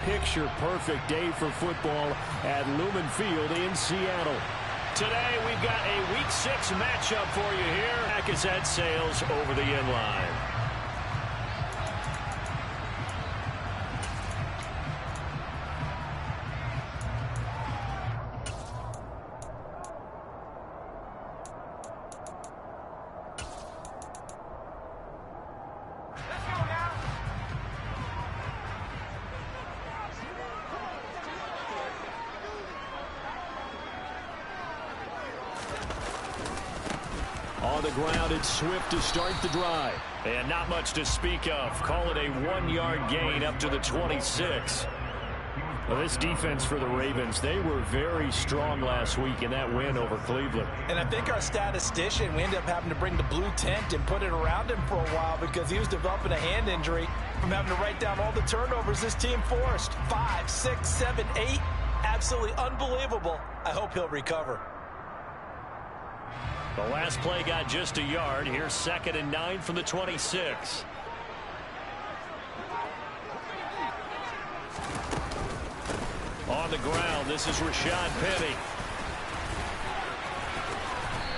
Picture-perfect day for football at Lumen Field in Seattle. Today, we've got a Week 6 matchup for you here. Lacazette sails over the end line. On the ground, it's Swift to start the drive. And not much to speak of. Call it a 1-yard gain up to the 26. Well, this defense for the Ravens, they were very strong last week in that win over Cleveland. And I think our statistician, we ended up having to bring the blue tent and put it around him for a while because he was developing a hand injury from having to write down all the turnovers this team forced. 5, 6, 7, 8. Absolutely unbelievable. I hope he'll recover. The last play got just a yard. Here's 2nd and 9 from the 26. On the ground, this is Rashad Penny.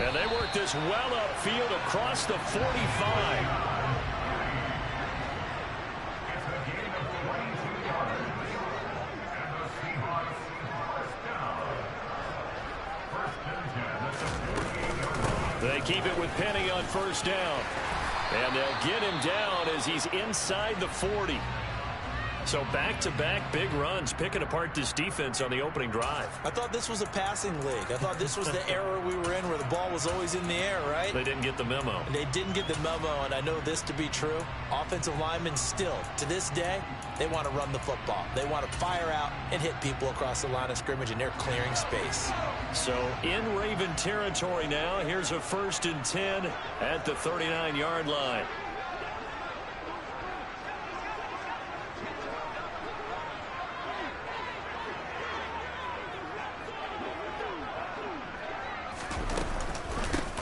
And they work this well upfield across the 45. They keep it with Penny on 1st down. And they'll get him down as he's inside the 40. So back-to-back big runs, picking apart this defense on the opening drive. I thought this was a passing league. I thought this was the era we were in where the ball was always in the air, right? They didn't get the memo. And they didn't get the memo, and I know this to be true. Offensive linemen still, to this day, they want to run the football. They want to fire out and hit people across the line of scrimmage, and they're clearing space. So in Raven territory now, here's a 1st and 10 at the 39-yard line.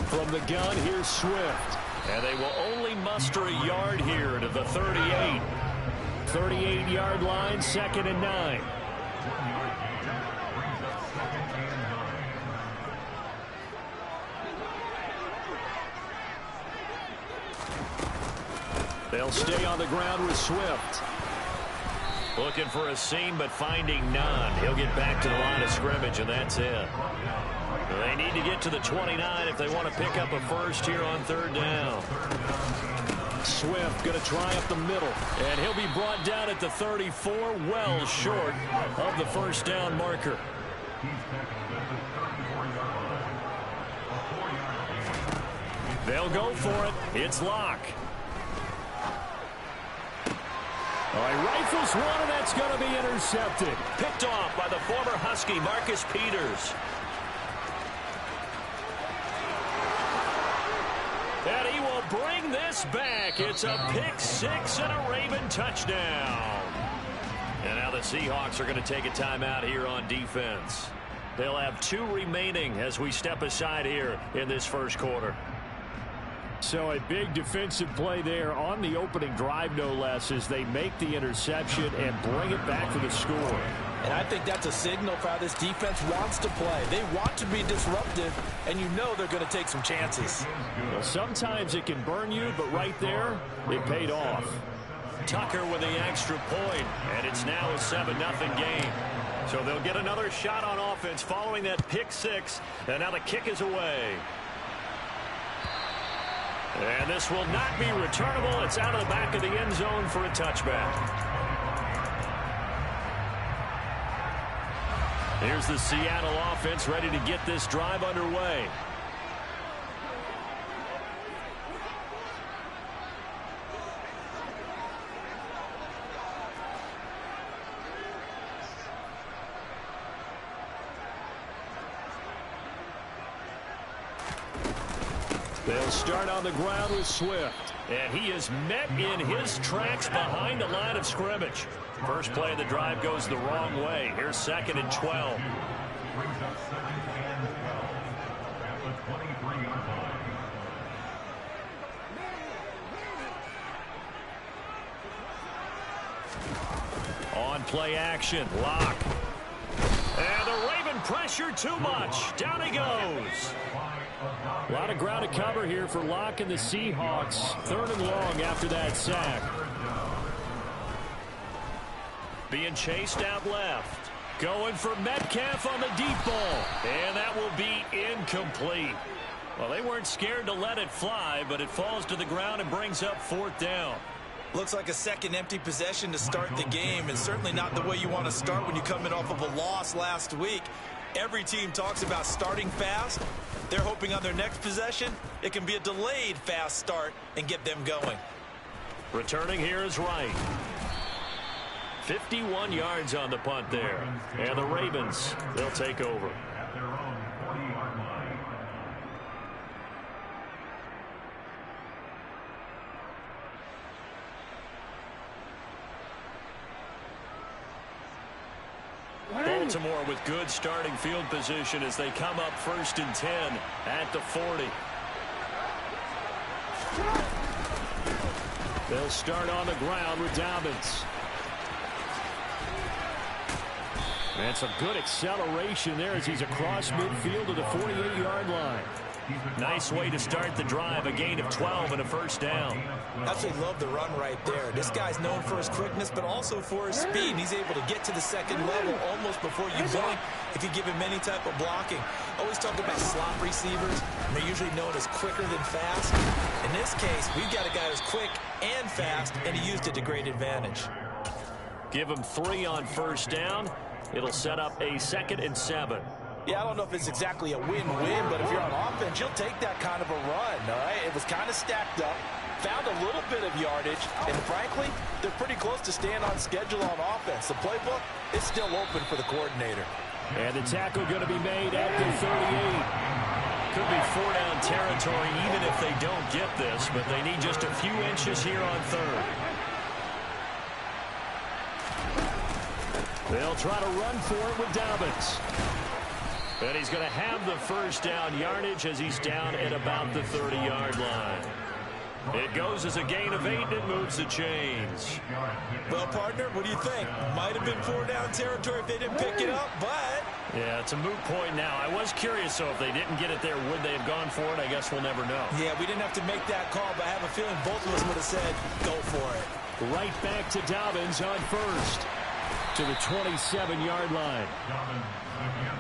From the gun, here's Swift. And they will only muster a yard here to the 38. 38-yard line, 2nd and 9. They'll stay on the ground with Swift. Looking for a seam, but finding none. He'll get back to the line of scrimmage, and that's it. They need to get to the 29 if they want to pick up a first here on 3rd down. Swift going to try up the middle, and he'll be brought down at the 34, well short of the 1st down marker. They'll go for it. It's Locke. All right, rifles one, and that's going to be intercepted. Picked off by the former Husky, Marcus Peters. And he will bring this back. It's a pick 6 and a Raven touchdown. And now the Seahawks are going to take a timeout here on defense. They'll have 2 remaining as we step aside here in this 1st quarter. So a big defensive play there on the opening drive, no less, as they make the interception and bring it back for the score. And I think that's a signal for how this defense wants to play. They want to be disruptive, and you know they're going to take some chances. Well, sometimes it can burn you, but right there, it paid off. Tucker with the extra point, and it's now a 7-0 game. So they'll get another shot on offense following that pick 6, and now the kick is away. And this will not be returnable. It's out of the back of the end zone for a touchback. Here's the Seattle offense ready to get this drive underway. They'll start on the ground with Swift. And he is met in his tracks behind the line of scrimmage. First play of the drive goes the wrong way. Here's 2nd and 12. On play action, Locke. And the Raven pressure too much. Down he goes. A lot of ground to cover here for Locke and the Seahawks. 3rd and long after that sack. Being chased out left. Going for Metcalf on the deep ball. And that will be incomplete. Well, they weren't scared to let it fly, but it falls to the ground and brings up 4th down. Looks like a second empty possession to start the game, and certainly not the way you want to start when you come in off of a loss last week. Every team talks about starting fast. They're hoping on their next possession, it can be a delayed fast start and get them going. Returning here is Wright. 51 yards on the punt there. And the Ravens, they'll take over. Baltimore with good starting field position as they come up 1st and 10 at the 40. They'll start on the ground with Dobbins. And some good acceleration there as he's across midfield to the 48-yard line. Nice way to start the drive, a gain of 12 and a 1st down. Absolutely love the run right there. This guy's known for his quickness, but also for his speed. And he's able to get to the second level almost before you blink if you give him any type of blocking. Always talk about slot receivers, and they're usually known as quicker than fast. In this case, we've got a guy who's quick and fast, and he used it to great advantage. Give him 3 on 1st down. It'll set up a 2nd and 7. Yeah, I don't know if it's exactly a win-win, but if you're on offense, you'll take that kind of a run, all right? It was kind of stacked up, found a little bit of yardage, and frankly, they're pretty close to staying on schedule on offense. The playbook is still open for the coordinator. And the tackle going to be made at the 38. Could be 4-down territory even if they don't get this, but they need just a few inches here on 3rd. They'll try to run for it with Dobbins. And he's going to have the 1st down yardage as he's down at about the 30-yard line. It goes as a gain of 8, and it moves the chains. Well, partner, what do you think? Might have been 4-down territory if they didn't pick it up, but... Yeah, it's a moot point now. I was curious, so if they didn't get it there, would they have gone for it? I guess we'll never know. Yeah, we didn't have to make that call, but I have a feeling both of us would have said, go for it. Right back to Dobbins on 1st. To the 27-yard line.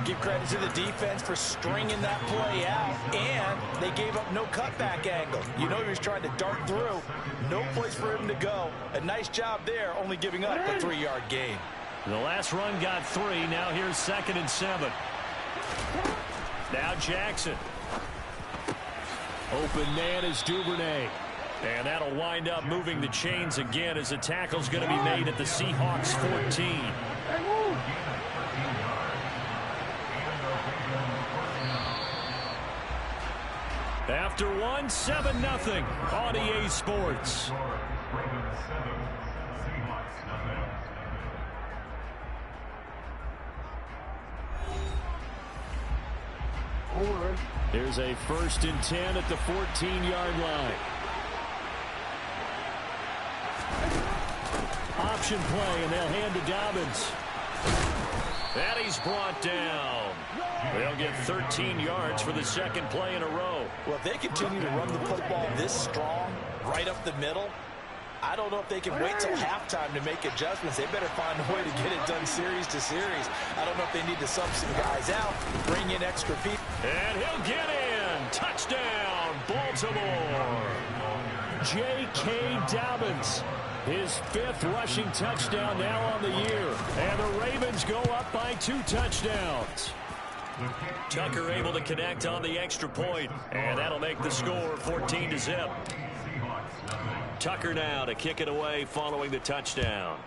Give credit to the defense for stringing that play out, and they gave up no cutback angle. You know he was trying to dart through. No place for him to go. A nice job there, only giving up a 3-yard gain. The last run got 3. Now here's 2nd and 7. Now Jackson. Open man is Duvernay. And that'll wind up moving the chains again as the tackle's going to be made at the Seahawks 14. After 1, 7-0 on EA Sports. Here's a 1st and 10 at the 14-yard line. Option play, and they'll hand to Dobbins. And he's brought down. They'll get 13 yards for the 2nd play in a row. Well, if they continue to run the football this strong, right up the middle, I don't know if they can wait till halftime to make adjustments. They better find a way to get it done series to series. I don't know if they need to sub some guys out, bring in extra people. And he'll get in. Touchdown, Baltimore. J.K. Dobbins. His 5th rushing touchdown now on the year. And the Ravens go up by 2 touchdowns. Tucker able to connect on the extra point, and that'll make the score 14-0. Tucker now to kick it away following the touchdown.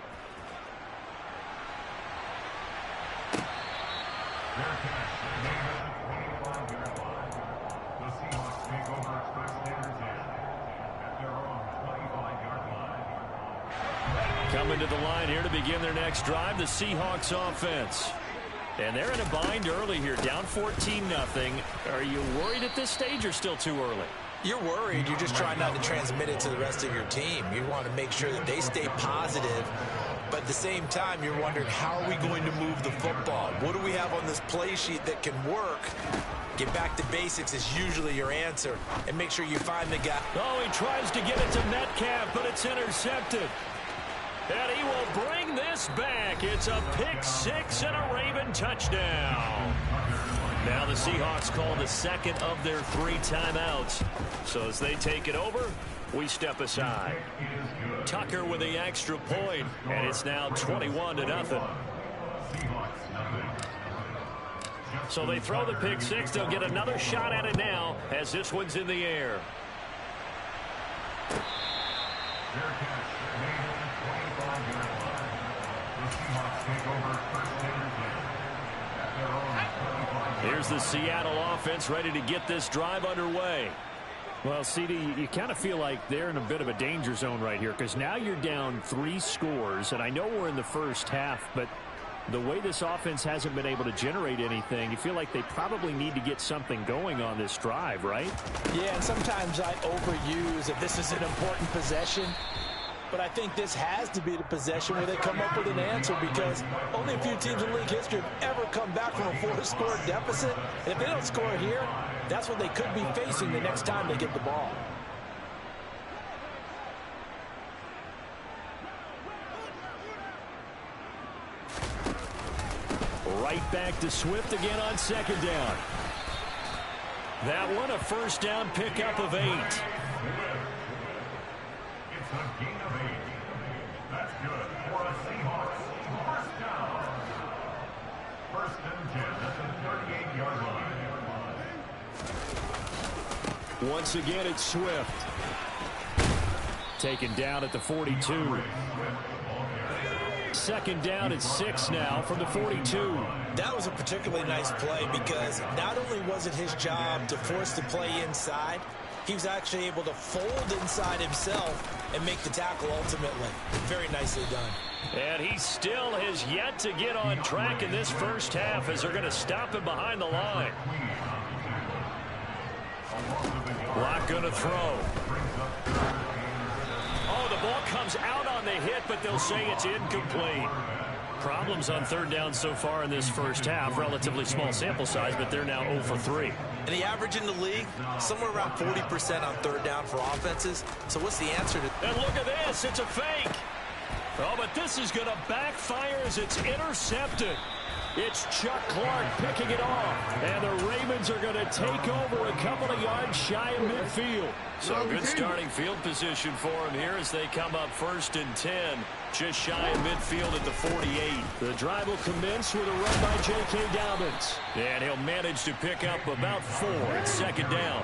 Coming to the line here to begin their next drive, the Seahawks offense. And they're in a bind early here, down 14-0. Are you worried at this stage or still too early? You're worried. You're just trying not to transmit it to the rest of your team. You want to make sure that they stay positive But at the same time, you're wondering, how are we going to move the football? What do we have on this play sheet that can work? Get back to basics is usually your answer, and make sure you find the guy. Oh, he tries to get it to Metcalf, but it's intercepted. And he will bring this back. It's a pick six and a Raven touchdown. Now the Seahawks call the second of their 3 timeouts. So as they take it over, we step aside. Tucker with the extra point, and it's now 21-0. So they throw the pick six. They'll get another shot at it now as this one's in the air. Here's the Seattle offense ready to get this drive underway. Well, CD, you kind of feel like they're in a bit of a danger zone right here because now you're down 3 scores, and I know we're in the first half, but the way this offense hasn't been able to generate anything, you feel like they probably need to get something going on this drive, right? Yeah, and sometimes I overuse if this is an important possession. But I think this has to be the possession where they come up with an answer, because only a few teams in league history have ever come back from a 4-score deficit. And if they don't score here, that's what they could be facing the next time they get the ball. Right back to Swift again on second down. That one a first down pickup of 8. That's good for a Seahawks first down. First and 10 at the 38-yard line. Once again, it's Swift. Taken down at the 42. Second down at 6 now from the 42. That was a particularly nice play because not only was it his job to force the play inside, he was actually able to fold inside himself and make the tackle ultimately. Very nicely done. And he still has yet to get on track in this first half as they're going to stop him behind the line. Lock going to throw. Oh, the ball comes out on the hit, but they'll say it's incomplete. Problems on third down so far in this first half. Relatively small sample size, but they're now 0 for 3. And the average in the league, somewhere around 40% on third down for offenses. So what's the answer to... And look at this. It's a fake. Oh, but this is going to backfire as it's intercepted. It's Chuck Clark picking it off. And the Ravens are going to take over a couple of yards shy of midfield. So good starting field position for him here as they come up first and 10. Just shy of midfield at the 48. The drive will commence with a run by J.K. Dobbins. And he'll manage to pick up about 4 at second down.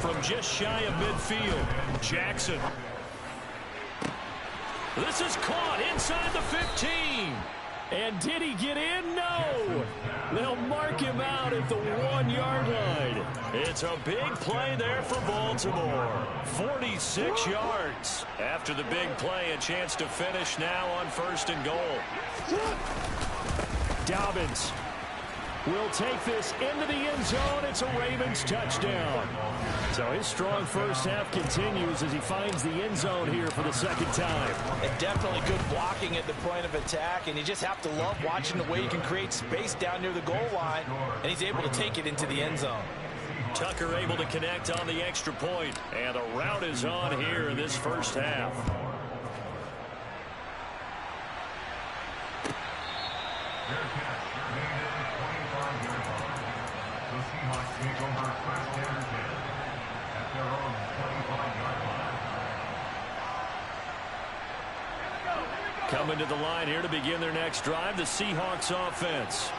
From just shy of midfield, Jackson. This is caught inside the 15. And did he get in? No. They'll mark him out at the 1-yard line. It's a big play there for Baltimore. 46 yards. After the big play, a chance to finish now on first and goal. Dobbins will take this into the end zone. It's a Ravens touchdown. So his strong first half continues as he finds the end zone here for the second time. And definitely good blocking at the point of attack, and you just have to love watching the way he can create space down near the goal line, and he's able to take it into the end zone. Tucker able to connect on the extra point, and the route is on here in this first half. Coming to the line here to begin their next drive, the Seahawks offense.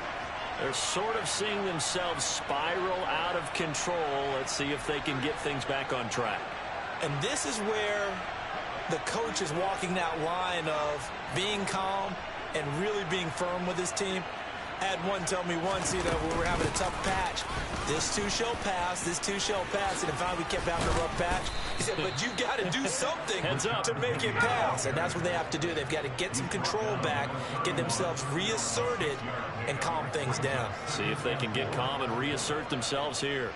They're sort of seeing themselves spiral out of control. Let's see if they can get things back on track. And this is where the coach is walking that line of being calm and really being firm with his team. I had one tell me once, we were having a tough patch. This too shall pass, this too shall pass. And finally we kept having a rough patch. He said, but you got to do something to make it pass. And that's what they have to do. They've got to get some control back, get themselves reasserted, and calm things down. See if they can get calm and reassert themselves here.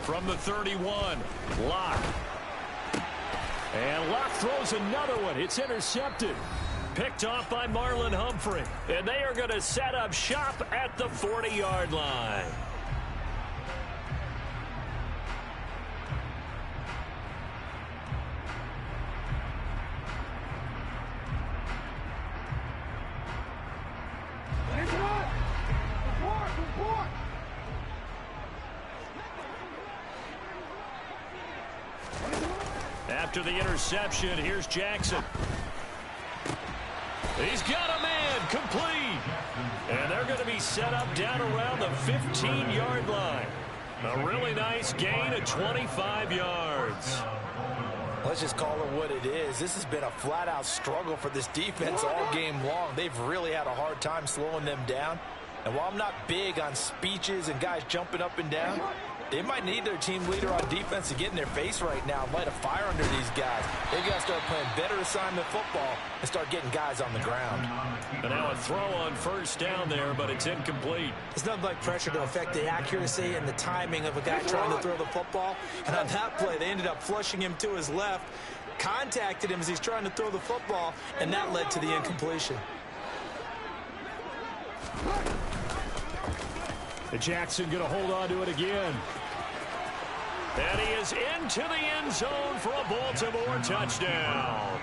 From the 31, Locke. And Locke throws another one. It's intercepted. Picked off by Marlon Humphrey. And they are going to set up shop at the 40-yard line. After the interception, here's Jackson. He's got a man, complete. And they're going to be set up down around the 15-yard line. A really nice gain of 25 yards. Let's just call it what it is. This has been a flat-out struggle for this defense all game long. They've really had a hard time slowing them down. And while I'm not big on speeches and guys jumping up and down, they might need their team leader on defense to get in their face right now and light a fire under these guys. They've got to start playing better assignment football and start getting guys on the ground. And now a throw on first down there, but it's incomplete. It's nothing like pressure to affect the accuracy and the timing of a guy trying to throw the football. And on that play, they ended up flushing him to his left, contacted him as he's trying to throw the football, and that led to the incompletion. Jackson going to hold on to it again. And he is into the end zone for a Baltimore touchdown.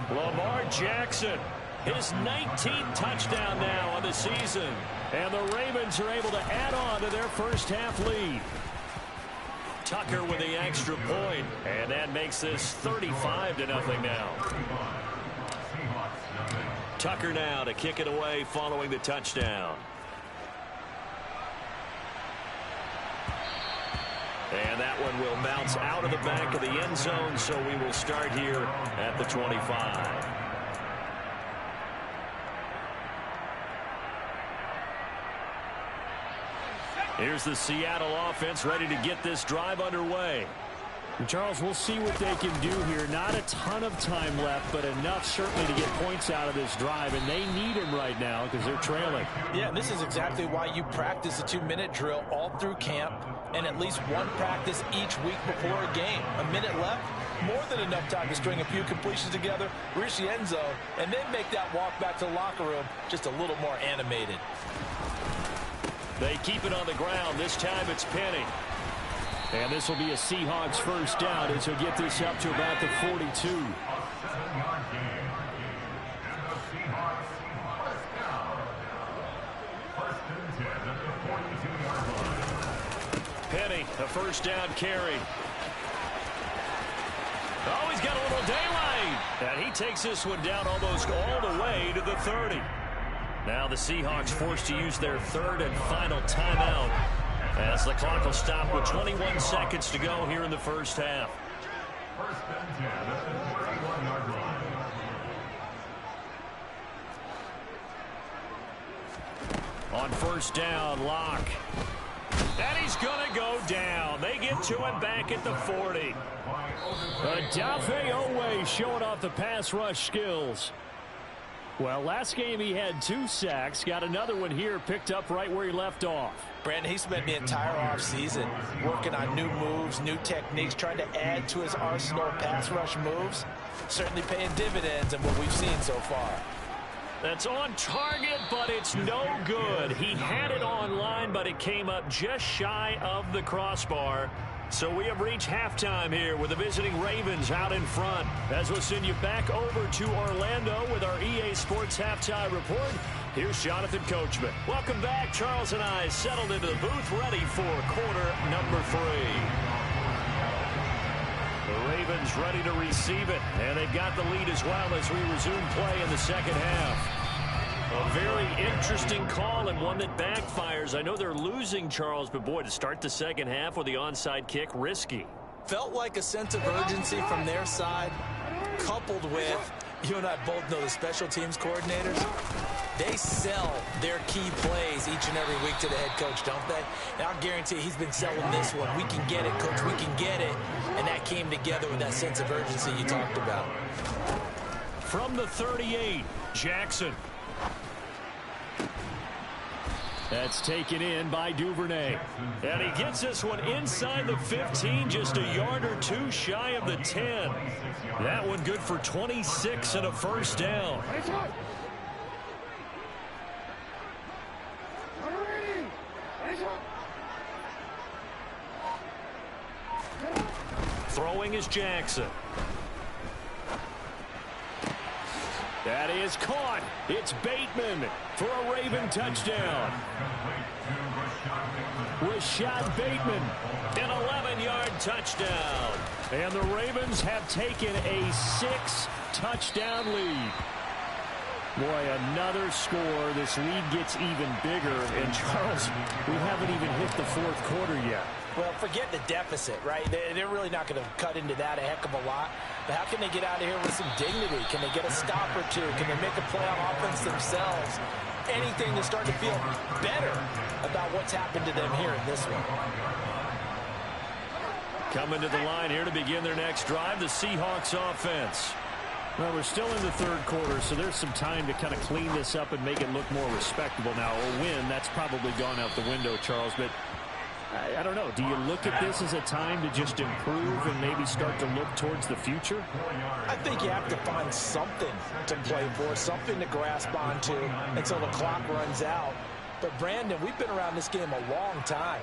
Lamar Jackson, his 19th touchdown now on the season. And the Ravens are able to add on to their first half lead. Tucker with the extra point, and that makes this 35-0 now. Tucker now to kick it away following the touchdown. And that one will bounce out of the back of the end zone, so we will start here at the 25. Here's the Seattle offense ready to get this drive underway. And Charles, we'll see what they can do here. Not a ton of time left, but enough certainly to get points out of this drive, and they need him right now because they're trailing. Yeah, and this is exactly why you practice a 2-minute drill all through camp and at least one practice each week before a game. A minute left, more than enough time to string a few completions together, reach the end zone, and then make that walk back to the locker room just a little more animated. They keep it on the ground. This time it's Penny. And this will be a Seahawks first down as he'll get this up to about the 42. Penny, a first down carry. Oh, he's got a little daylight. And he takes this one down almost all the way to the 30. Now the Seahawks forced to use their third and final timeout, as the clock will stop with 21 seconds to go here in the first half. First and 10 at the 31-yard line. On first down, Locke. And he's going to go down. They get to him back at the 40. Odafe Oweh showing off the pass rush skills. Well, last game he had 2 sacks. Got another one here, picked up right where he left off. Brandon, he spent the entire offseason working on new moves, new techniques, trying to add to his arsenal of pass rush moves. Certainly paying dividends in what we've seen so far. That's on target, but it's no good. He had it on line, but it came up just shy of the crossbar. So we have reached halftime here with the visiting Ravens out in front. As we'll send you back over to Orlando with our EA Sports Halftime Report. Here's Jonathan Coachman. Welcome back. Charles and I settled into the booth ready for quarter number 3. The Ravens ready to receive it, and they've got the lead as well as we resume play in the second half. A very interesting call and one that backfires. I know they're losing, Charles, but boy, to start the second half with the onside kick, risky. Felt like a sense of urgency from their side, coupled with, you and I both know the special teams coordinators, they sell their key plays each and every week to the head coach, don't they? And I'll guarantee he's been selling this one. We can get it, coach, we can get it. And that came together with that sense of urgency you talked about. From the 38, Jackson. That's taken in by Duvernay. And he gets this one inside the 15, just a yard or two shy of the 10. That one good for 26 and a first down. Throwing is Jackson. That is caught. It's Bateman for a Raven touchdown. Rashad Bateman, an 11-yard touchdown. And the Ravens have taken a 6-touchdown lead. Boy, another score. This lead gets even bigger. And, Charles, we haven't even hit the fourth quarter yet. Well, forget the deficit, right? They're really not going to cut into that a heck of a lot. But how can they get out of here with some dignity? Can they get a stop or two? Can they make a play on offense themselves? Anything to start to feel better about what's happened to them here in this one. Coming to the line here to begin their next drive, the Seahawks offense. Well, we're still in the third quarter, so there's some time to kind of clean this up and make it look more respectable now. A win, that's probably gone out the window, Charles, but I don't know. Do you look at this as a time to just improve and maybe start to look towards the future? I think you have to find something to play for, something to grasp onto until the clock runs out. But, Brandon, we've been around this game a long time.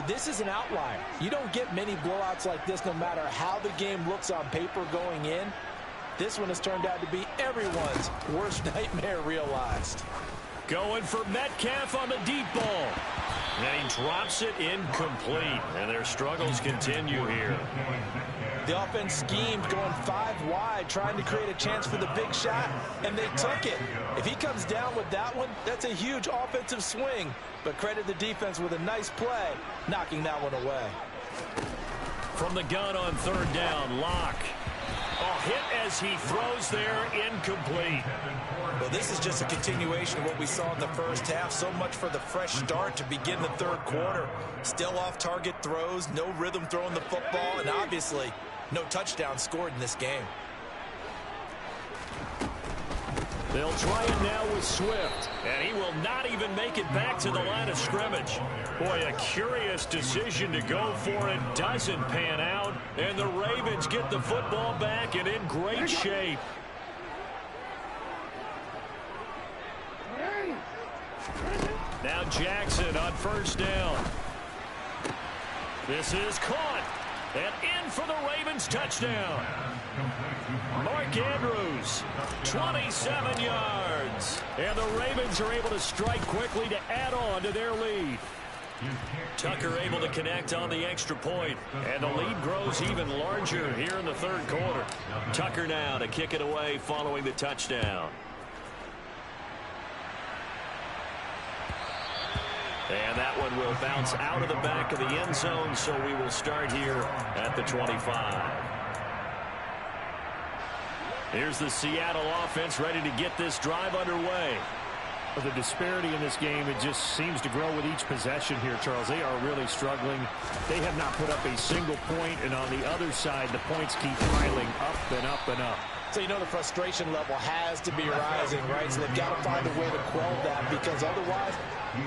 This is an outlier. You don't get many blowouts like this no matter how the game looks on paper going in. This one has turned out to be everyone's worst nightmare realized. Going for Metcalf on the deep ball. And he drops it incomplete. And their struggles continue here. The offense schemed going 5 wide, trying to create a chance for the big shot, and they took it. If he comes down with that one, that's a huge offensive swing. But credit the defense with a nice play, knocking that one away. From the gun on third down, Locke. A hit as he throws there, incomplete. Well, this is just a continuation of what we saw in the first half. So much for the fresh start to begin the third quarter. Still off-target throws, no rhythm throwing the football, and obviously no touchdown scored in this game. They'll try it now with Swift, and he will not even make it back to the line of scrimmage. Boy, a curious decision to go for it. Doesn't pan out, and the Ravens get the football back and in great shape. Now Jackson on first down. This is caught, and in for the Ravens touchdown. Mark Andrews, 27 yards. And the Ravens are able to strike quickly to add on to their lead. Tucker able to connect on the extra point. And the lead grows even larger here in the third quarter. Tucker now to kick it away following the touchdown. And that one will bounce out of the back of the end zone, so we will start here at the 25. Here's the Seattle offense ready to get this drive underway. The disparity in this game, it just seems to grow with each possession here, Charles. They are really struggling. They have not put up a single point, and on the other side, the points keep piling up and up and up. So you know the frustration level has to be rising, right? So they've got to find a way to quell that, because otherwise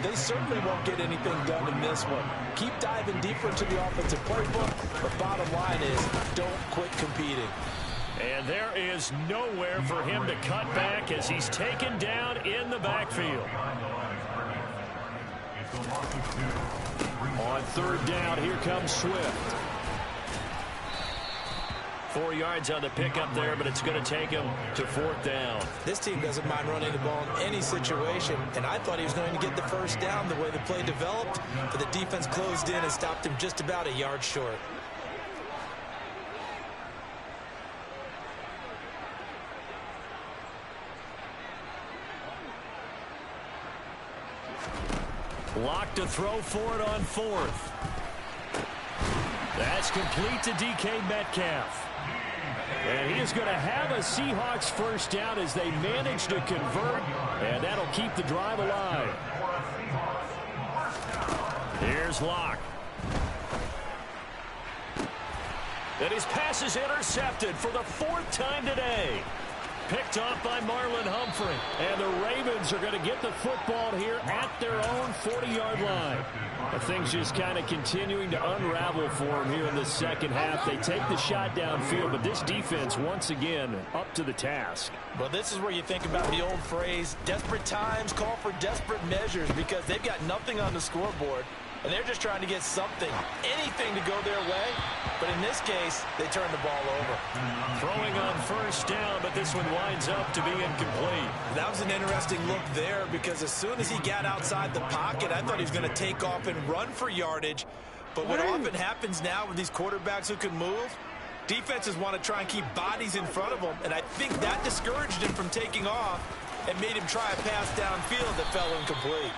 they certainly won't get anything done in this one. Keep diving deeper into the offensive playbook, but bottom line is don't quit competing. And there is nowhere for him to cut back as he's taken down in the backfield. On third down, here comes Swift. 4 yards on the pickup there, but it's going to take him to fourth down. This team doesn't mind running the ball in any situation, and I thought he was going to get the first down the way the play developed, but the defense closed in and stopped him just about a yard short. Locked to throw for it on fourth. That's complete to DK Metcalf. And he is going to have a Seahawks first down as they manage to convert, and that'll keep the drive alive. Here's Locke. And his pass is intercepted for the fourth time today. Picked off by Marlon Humphrey. And the Ravens are going to get the football here at their own 40-yard line. Things just kind of continuing to unravel for them here in the second half. They take the shot downfield, but this defense, once again, up to the task. Well, this is where you think about the old phrase, desperate times call for desperate measures, because they've got nothing on the scoreboard, and they're just trying to get something, anything to go their way. But in this case, they turn the ball over. Throwing on first down, but this one winds up to be incomplete. That was an interesting look there, because as soon as he got outside the pocket, I thought he was going to take off and run for yardage. But what often happens now with these quarterbacks who can move, defenses want to try and keep bodies in front of them, and I think that discouraged him from taking off and made him try a pass downfield that fell incomplete.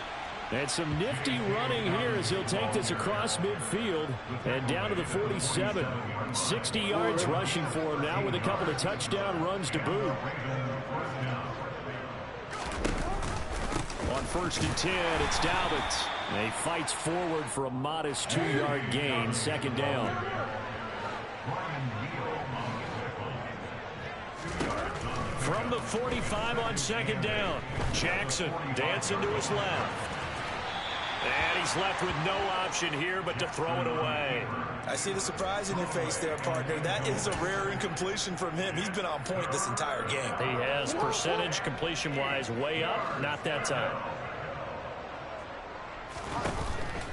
And some nifty running here as he'll take this across midfield and down to the 47. 60 yards rushing for him now with a couple of touchdown runs to boot. On 1st and 10, it's Dobbins. And he fights forward for a modest 2-yard gain, 2nd down. From the 45 on 2nd down, Jackson dancing to his left. And he's left with no option here but to throw it away. I see the surprise in your face there, partner. That is a rare incompletion from him. He's been on point this entire game. He has percentage completion-wise way up, not that time.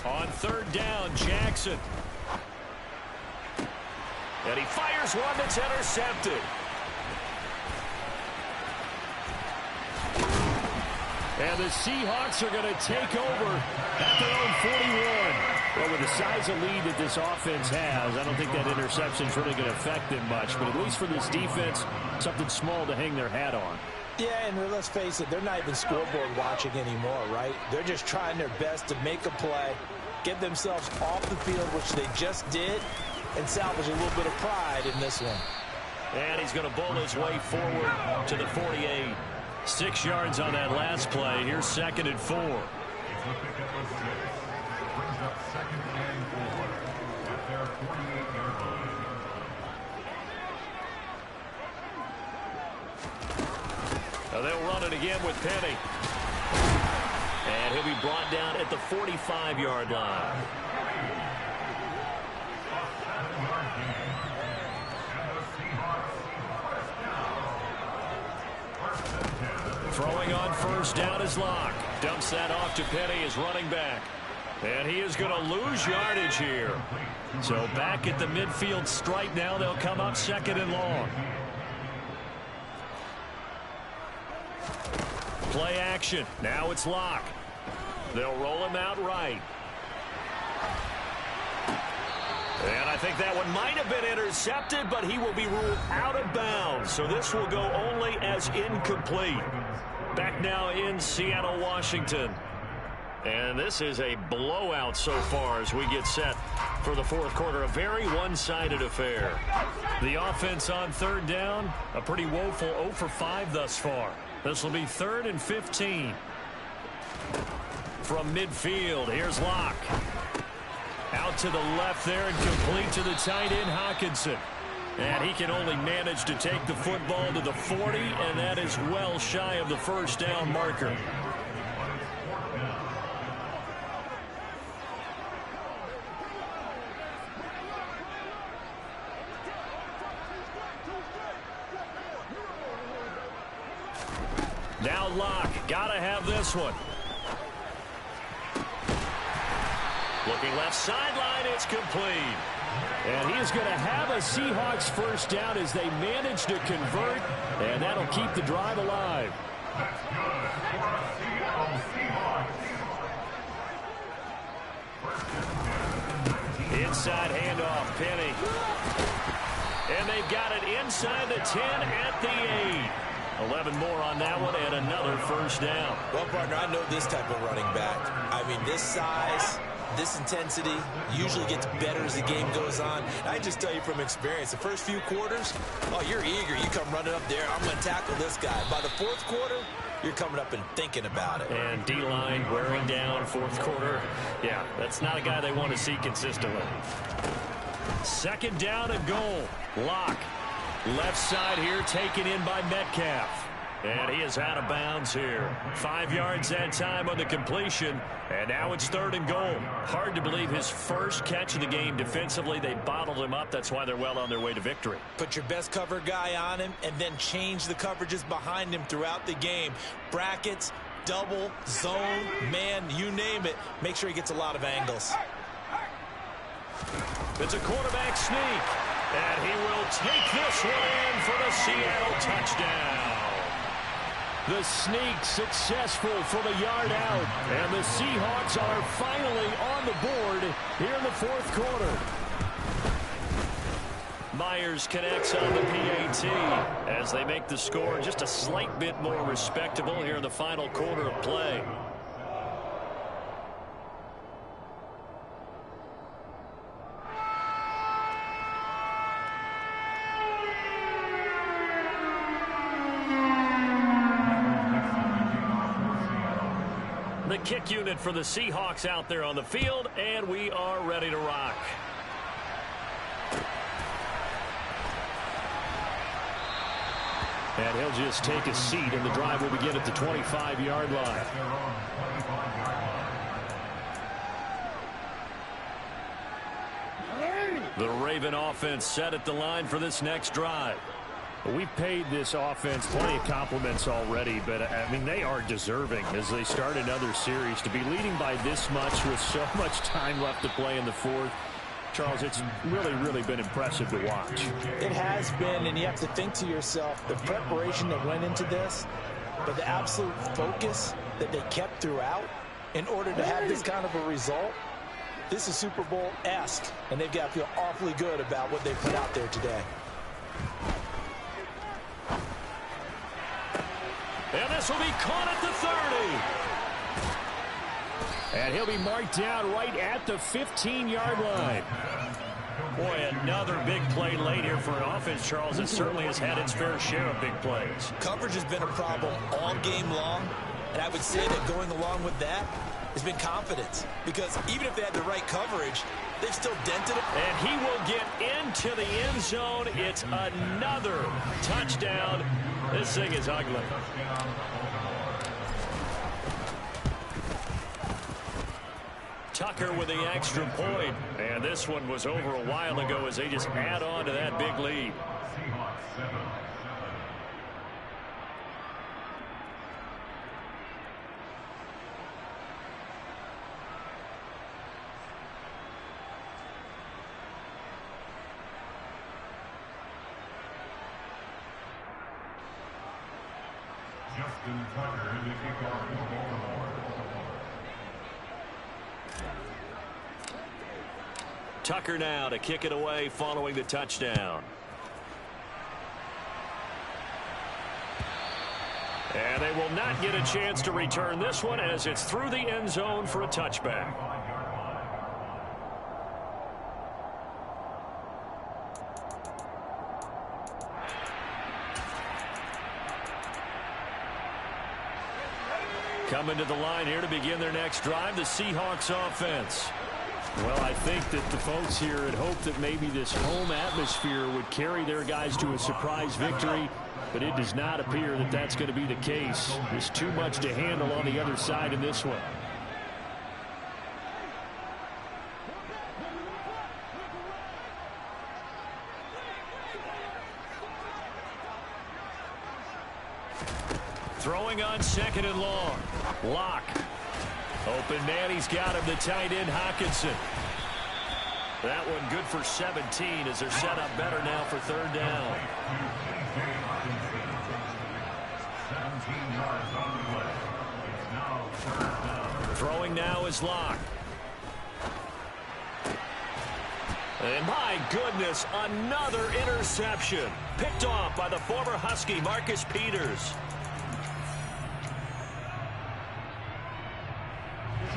On 3rd down, Jackson. And he fires one that's intercepted. And the Seahawks are going to take over at their own 41. Well, with the size of lead that this offense has, I don't think that interception is really going to affect them much. But at least for this defense, something small to hang their hat on. Yeah, and let's face it, they're not even scoreboard watching anymore, right? They're just trying their best to make a play, get themselves off the field, which they just did, and salvage a little bit of pride in this one. And he's going to bull his way forward to the 48. 6 yards on that last play. Here's 2nd and 4. Brings up 2nd and 4 at their 48-yard line. Now they'll run it again with Penny. And he'll be brought down at the 45-yard line. Throwing on 1st down is Locke. Dumps that off to Penny as running back. And he is going to lose yardage here. So back at the midfield stripe now. They'll come up 2nd and long. Play action. Now it's Locke. They'll roll him out right. And I think that one might have been intercepted, but he will be ruled out of bounds. So this will go only as incomplete. Back now in Seattle, Washington. And this is a blowout so far as we get set for the 4th quarter. A very one-sided affair. The offense on 3rd down, a pretty woeful 0 for 5 thus far. This will be 3rd and 15. From midfield, here's Locke. Out to the left there and complete to the tight end, Hockenson. And he can only manage to take the football to the 40, and that is well shy of the 1st down marker. Now Locke, gotta have this one. Looking left sideline, it's complete. And he is going to have a Seahawks 1st down as they manage to convert, and that'll keep the drive alive. That's good for a Seattle Seahawks. Inside handoff, Penny. And they've got it inside the 10 at the 8. 11 more on that one and another 1st down. Well, partner, I know this type of running back. I mean, this size, this intensity usually gets better as the game goes on. I just tell you from experience, the first few quarters, oh, you're eager. You come running up there, I'm going to tackle this guy. By the 4th quarter, you're coming up and thinking about it. And D-line wearing down 4th quarter. Yeah, that's not a guy they want to see consistently. 2nd down and goal. Locke. Left side here taken in by Metcalf. And he is out of bounds here. 5 yards that time on the completion. And now it's 3rd and goal. Hard to believe his first catch of the game defensively. They bottled him up. That's why they're well on their way to victory. Put your best cover guy on him and then change the coverages behind him throughout the game. Brackets, double, zone, man, you name it. Make sure he gets a lot of angles. It's a quarterback sneak. And he will take this one in for the Seattle touchdown. The sneak successful from a yard out. And the Seahawks are finally on the board here in the 4th quarter. Myers connects on the PAT as they make the score just a slight bit more respectable here in the final quarter of play. The kick unit for the Seahawks out there on the field, and we are ready to rock. And he'll just take a seat, and the drive will begin at the 25-yard line. The Raven offense set at the line for this next drive. We've paid this offense plenty of compliments already, but, I mean, they are deserving as they start another series. To be leading by this much with so much time left to play in the 4th, Charles, it's really been impressive to watch. It has been, and you have to think to yourself, the preparation that went into this, but the absolute focus that they kept throughout in order to have this kind of a result. This is Super Bowl-esque, and they've got to feel awfully good about what they put out there today. And this will be caught at the 30. And he'll be marked down right at the 15-yard line. Boy, another big play late here for an offense, Charles, that certainly has had its fair share of big plays. Coverage has been a problem all game long, and I would say that going along with that has been confidence. Because even if they had the right coverage, they've still dented it. And he will get into the end zone. It's another touchdown. This thing is ugly. Tucker with the extra point. And this one was over a while ago as they just add on to that big lead. Justin Tucker in the kickoff for Baltimore. Tucker now to kick it away following the touchdown. And they will not get a chance to return this one as it's through the end zone for a touchback. Coming to the line here to begin their next drive, the Seahawks offense. Well, I think that the folks here had hoped that maybe this home atmosphere would carry their guys to a surprise victory, but it does not appear that that's going to be the case. There's too much to handle on the other side in this one. Throwing on 2nd and long. Lock. Open man, he's got him, the tight end Hockenson. That one good for 17 as they're set up better now for 3rd down. 17 yards on the play. It's now 3rd down. Throwing now is Lock. And my goodness, another interception. Picked off by the former Husky, Marcus Peters.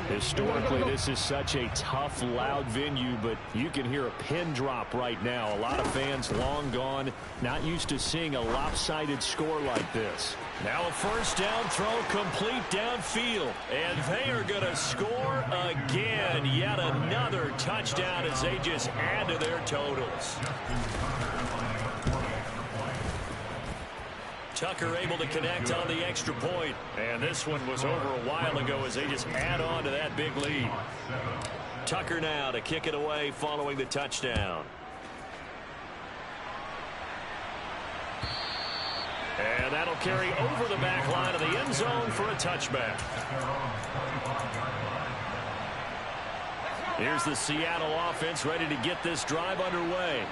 Historically, this is such a tough, loud venue, but you can hear a pin drop right now. A lot of fans long gone, not used to seeing a lopsided score like this. Now a 1st down throw complete downfield. And they are going to score again. Yet another touchdown as they just add to their totals. Tucker able to connect on the extra point. And this one was over a while ago as they just add on to that big lead. Tucker now to kick it away following the touchdown. And that'll carry over the back line of the end zone for a touchback. Here's the Seattle offense ready to get this drive underway.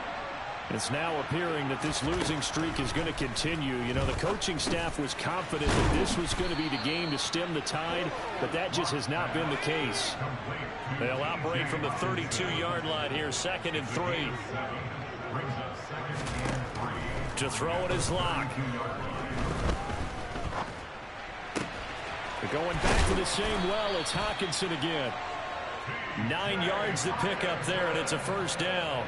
It's now appearing that this losing streak is going to continue. You know, the coaching staff was confident that this was going to be the game to stem the tide, but that just has not been the case. They'll operate from the 32-yard line here, 2nd and 3. To throw it is Locke. They're going back to the same well. It's Hockenson again. 9 yards to pick up there, and it's a first down.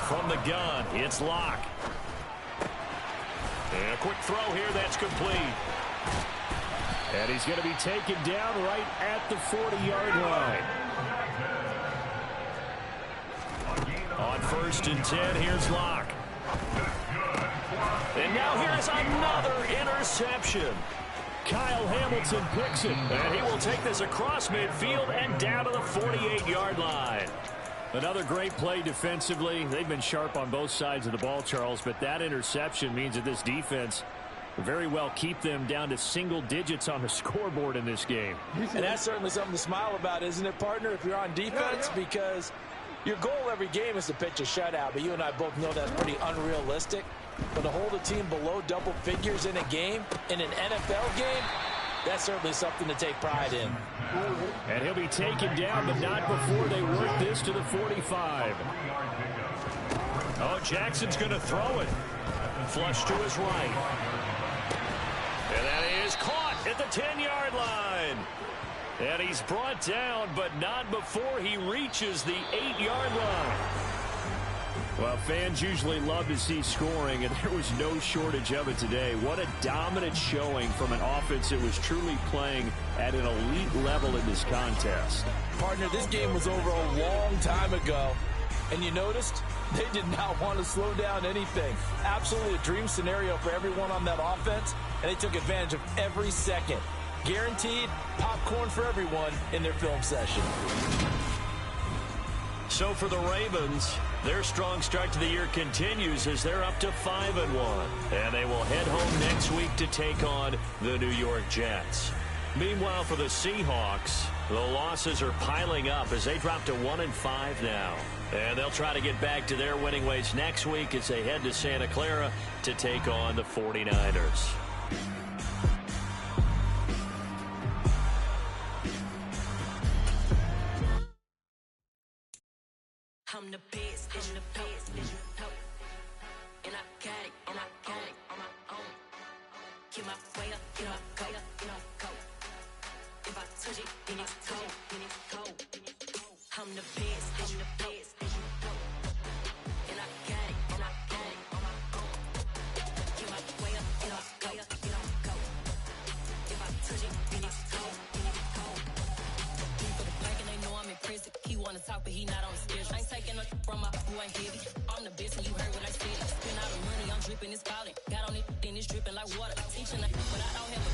From the gun, it's Locke. And a quick throw here, that's complete. And he's going to be taken down right at the 40-yard line. On 1st and 10, here's Locke. And now here's another interception. Kyle Hamilton picks it. And he will take this across midfield and down to the 48-yard line. Another great play defensively. They've been sharp on both sides of the ball, Charles, but that interception means that this defense very well keep them down to single digits on the scoreboard in this game. And that's certainly something to smile about, isn't it, partner, if you're on defense? Because your goal every game is to pitch a shutout, but you and I both know that's pretty unrealistic. But to hold a team below double figures in a game, in an NFL game, that's certainly something to take pride in. And he'll be taken down, but not before they work this to the 45. Oh, Jackson's going to throw it. Flush to his right. And that is caught at the 10-yard line. And he's brought down, but not before he reaches the 8-yard line. Well, fans usually love to see scoring, and there was no shortage of it today. What a dominant showing from an offense that was truly playing at an elite level in this contest. Partner, this game was over a long time ago, and you noticed they did not want to slow down anything. Absolutely a dream scenario for everyone on that offense, and they took advantage of every second. Guaranteed popcorn for everyone in their film session. So for the Ravens, their strong start to the year continues as they're up to 5-1. And they will head home next week to take on the New York Jets. Meanwhile, for the Seahawks, the losses are piling up as they drop to 1-5 now. And they'll try to get back to their winning ways next week as they head to Santa Clara to take on the 49ers. I'm the best, I'm the best, and I got it, and I got it on my own. Get my way up, get up, go, go. If I touch it, then it's cold, then it's cold. I'm the best, I'm the best, and I got it, and I got it on my own. Get my way up, get up, go. If I touch it, then it's cold, then it's cold. For the bank and they know I'm impressive. He wanna talk, but he not on the schedule. I ain't taking no from my who ain't heavy. I'm the best and you heard what I said. Spend all the money, I'm dripping, it's falling. Got on it, then it's dripping like water. Teaching, but I don't have a